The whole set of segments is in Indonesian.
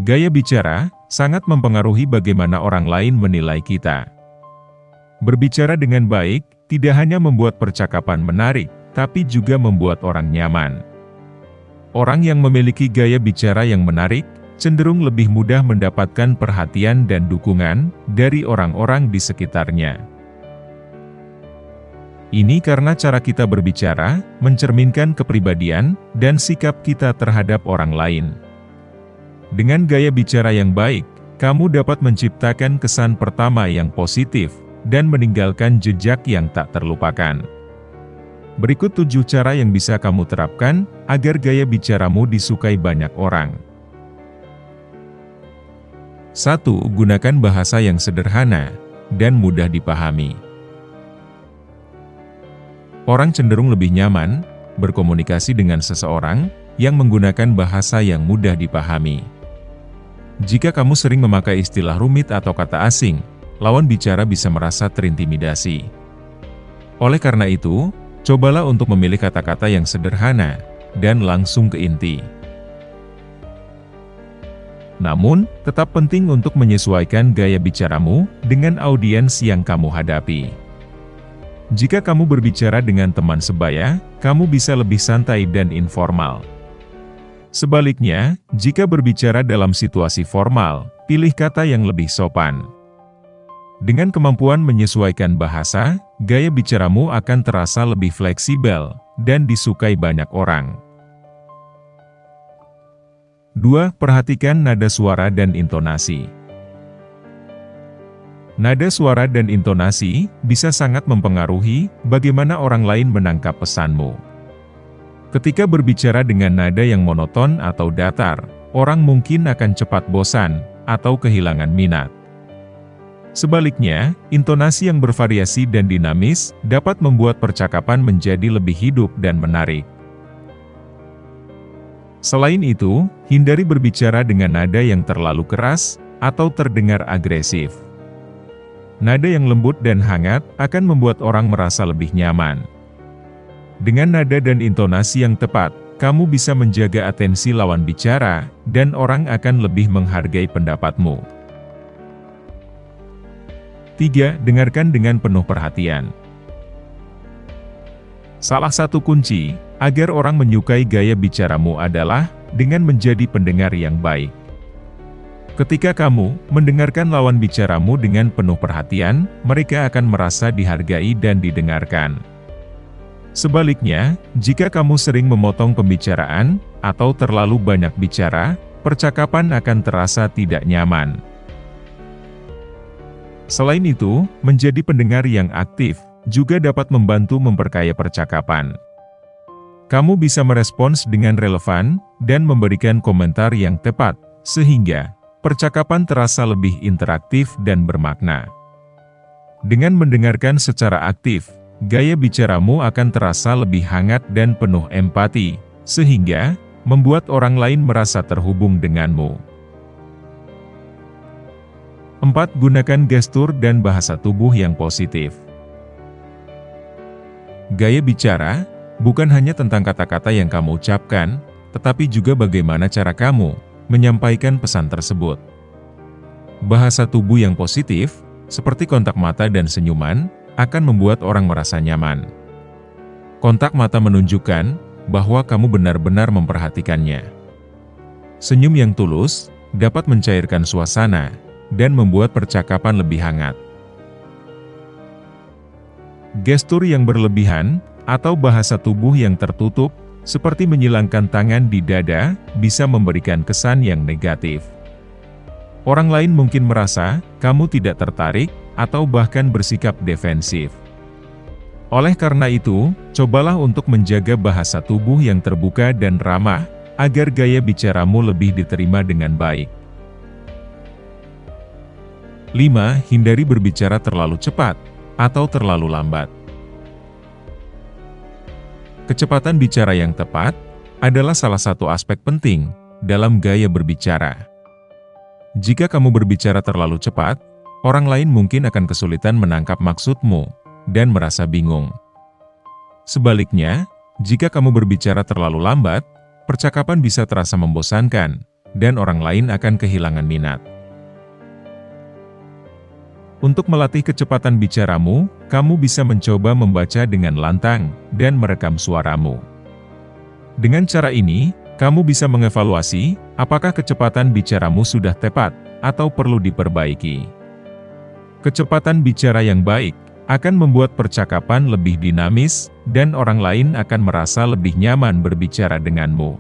Gaya bicara sangat mempengaruhi bagaimana orang lain menilai kita. Berbicara dengan baik tidak hanya membuat percakapan menarik, tapi juga membuat orang nyaman. Orang yang memiliki gaya bicara yang menarik cenderung lebih mudah mendapatkan perhatian dan dukungan dari orang-orang di sekitarnya. Ini karena cara kita berbicara mencerminkan kepribadian dan sikap kita terhadap orang lain. Dengan gaya bicara yang baik, kamu dapat menciptakan kesan pertama yang positif dan meninggalkan jejak yang tak terlupakan. Berikut 7 cara yang bisa kamu terapkan agar gaya bicaramu disukai banyak orang. 1. Gunakan bahasa yang sederhana dan mudah dipahami. Orang cenderung lebih nyaman berkomunikasi dengan seseorang yang menggunakan bahasa yang mudah dipahami. Jika kamu sering memakai istilah rumit atau kata asing, lawan bicara bisa merasa terintimidasi. Oleh karena itu, cobalah untuk memilih kata-kata yang sederhana dan langsung ke inti. Namun, tetap penting untuk menyesuaikan gaya bicaramu dengan audiens yang kamu hadapi. Jika kamu berbicara dengan teman sebaya, kamu bisa lebih santai dan informal. Sebaliknya, jika berbicara dalam situasi formal, pilih kata yang lebih sopan. Dengan kemampuan menyesuaikan bahasa, gaya bicaramu akan terasa lebih fleksibel dan disukai banyak orang. 2. Perhatikan nada suara dan intonasi. Nada suara dan intonasi bisa sangat mempengaruhi bagaimana orang lain menangkap pesanmu. Ketika berbicara dengan nada yang monoton atau datar, orang mungkin akan cepat bosan atau kehilangan minat. Sebaliknya, intonasi yang bervariasi dan dinamis dapat membuat percakapan menjadi lebih hidup dan menarik. Selain itu, hindari berbicara dengan nada yang terlalu keras atau terdengar agresif. Nada yang lembut dan hangat akan membuat orang merasa lebih nyaman. Dengan nada dan intonasi yang tepat, kamu bisa menjaga atensi lawan bicara, dan orang akan lebih menghargai pendapatmu. 3. Dengarkan dengan penuh perhatian. Salah satu kunci agar orang menyukai gaya bicaramu adalah dengan menjadi pendengar yang baik. Ketika kamu mendengarkan lawan bicaramu dengan penuh perhatian, mereka akan merasa dihargai dan didengarkan. Sebaliknya, jika kamu sering memotong pembicaraan atau terlalu banyak bicara, percakapan akan terasa tidak nyaman. Selain itu, menjadi pendengar yang aktif juga dapat membantu memperkaya percakapan. Kamu bisa merespons dengan relevan dan memberikan komentar yang tepat, sehingga percakapan terasa lebih interaktif dan bermakna. Dengan mendengarkan secara aktif, gaya bicaramu akan terasa lebih hangat dan penuh empati, sehingga membuat orang lain merasa terhubung denganmu. 4. Gunakan gestur dan bahasa tubuh yang positif. Gaya bicara bukan hanya tentang kata-kata yang kamu ucapkan, tetapi juga bagaimana cara kamu menyampaikan pesan tersebut. Bahasa tubuh yang positif, seperti kontak mata dan senyuman, akan membuat orang merasa nyaman. Kontak mata menunjukkan bahwa kamu benar-benar memperhatikannya. Senyum yang tulus dapat mencairkan suasana dan membuat percakapan lebih hangat. Gestur yang berlebihan atau bahasa tubuh yang tertutup, seperti menyilangkan tangan di dada, bisa memberikan kesan yang negatif. Orang lain mungkin merasa kamu tidak tertarik atau bahkan bersikap defensif. Oleh karena itu, cobalah untuk menjaga bahasa tubuh yang terbuka dan ramah, agar gaya bicaramu lebih diterima dengan baik. 5. Hindari berbicara terlalu cepat atau terlalu lambat. Kecepatan bicara yang tepat adalah salah satu aspek penting dalam gaya berbicara. Jika kamu berbicara terlalu cepat, orang lain mungkin akan kesulitan menangkap maksudmu dan merasa bingung. Sebaliknya, jika kamu berbicara terlalu lambat, percakapan bisa terasa membosankan dan orang lain akan kehilangan minat. Untuk melatih kecepatan bicaramu, kamu bisa mencoba membaca dengan lantang dan merekam suaramu. Dengan cara ini, kamu bisa mengevaluasi apakah kecepatan bicaramu sudah tepat atau perlu diperbaiki. Kecepatan bicara yang baik akan membuat percakapan lebih dinamis, dan orang lain akan merasa lebih nyaman berbicara denganmu.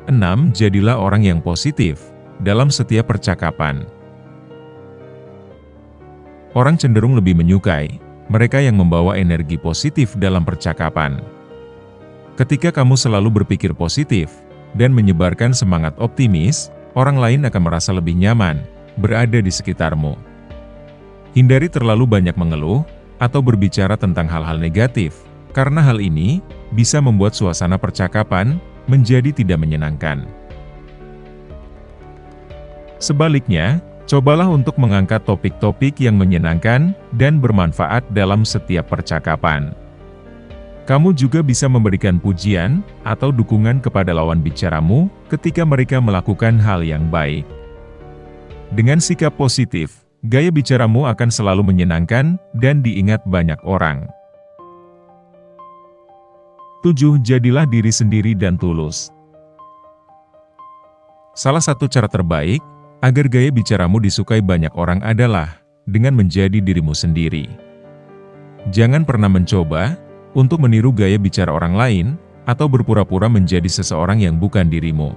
6. Jadilah orang yang positif dalam setiap percakapan. Orang cenderung lebih menyukai mereka yang membawa energi positif dalam percakapan. Ketika kamu selalu berpikir positif dan menyebarkan semangat optimis, orang lain akan merasa lebih nyaman berada di sekitarmu. Hindari terlalu banyak mengeluh atau berbicara tentang hal-hal negatif, karena hal ini bisa membuat suasana percakapan menjadi tidak menyenangkan. Sebaliknya, cobalah untuk mengangkat topik-topik yang menyenangkan dan bermanfaat dalam setiap percakapan. Kamu juga bisa memberikan pujian atau dukungan kepada lawan bicaramu ketika mereka melakukan hal yang baik. Dengan sikap positif, gaya bicaramu akan selalu menyenangkan dan diingat banyak orang. 7. Jadilah diri sendiri dan tulus. Salah satu cara terbaik agar gaya bicaramu disukai banyak orang adalah dengan menjadi dirimu sendiri. Jangan pernah mencoba untuk meniru gaya bicara orang lain atau berpura-pura menjadi seseorang yang bukan dirimu.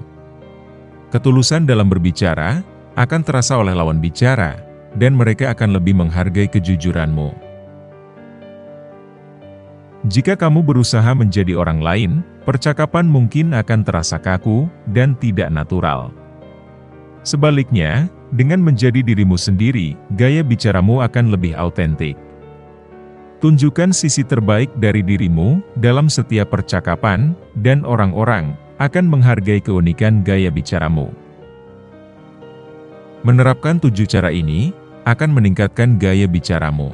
Ketulusan dalam berbicara akan terasa oleh lawan bicara, dan mereka akan lebih menghargai kejujuranmu. Jika kamu berusaha menjadi orang lain, percakapan mungkin akan terasa kaku dan tidak natural. Sebaliknya, dengan menjadi dirimu sendiri, gaya bicaramu akan lebih autentik. Tunjukkan sisi terbaik dari dirimu dalam setiap percakapan, dan orang-orang akan menghargai keunikan gaya bicaramu. Menerapkan 7 cara ini akan meningkatkan gaya bicaramu.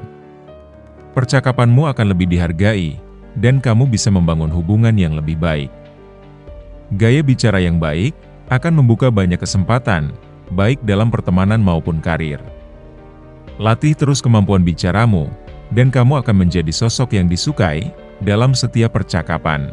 Percakapanmu akan lebih dihargai, dan kamu bisa membangun hubungan yang lebih baik. Gaya bicara yang baik akan membuka banyak kesempatan, baik dalam pertemanan maupun karir. Latih terus kemampuan bicaramu, dan kamu akan menjadi sosok yang disukai dalam setiap percakapan.